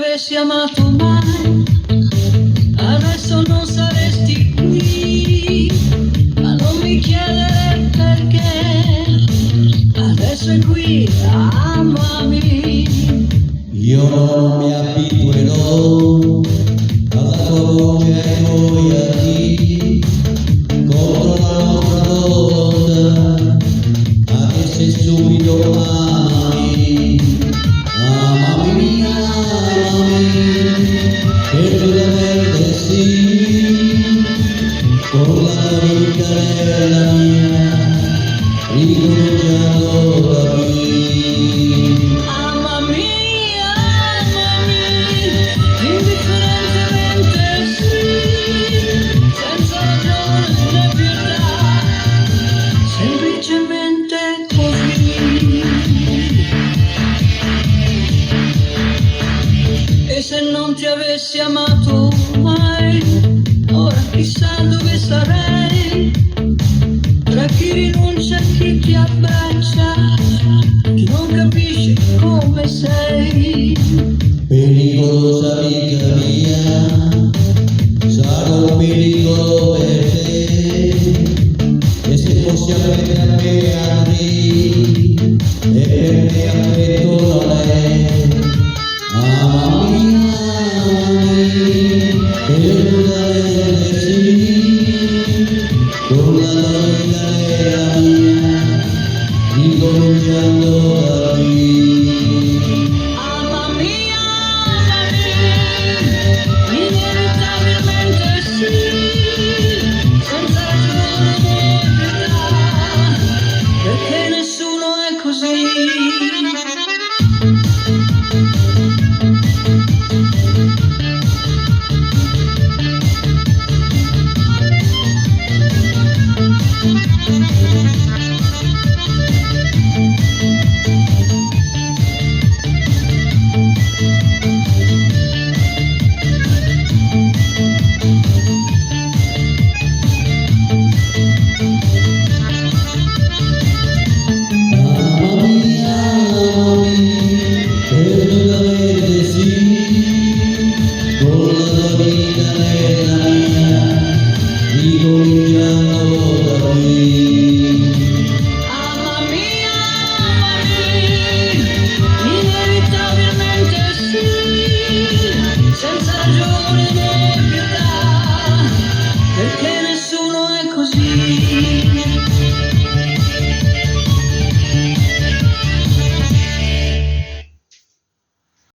avessi amato mai, adesso non saresti qui, ma non mi chiedere perché, adesso è qui, amami. Io non mi abituerò alla tua voce e poi a ti, contro la nostra volontà, adesso subito amami, amami mia, amami, perdonamente sì, con la tua vita nella mia, ricominciando da qui. E se non ti avessi amato mai, ora chissà dove sarei, tra chi rinuncia e chi ti abbraccia, chi non capisce come sei. Pericolosa amica mia, sarò un pericolo per te, e se fossi avere a me altri, e per me affetto non è. Amami, amami, perdonamente sì, con la tua vita nella mia, ricominciando da qui. Inevitabilmente sì, senza ragione né pietà, perché nessuno è così. Inevitabilmente sì, senza ragione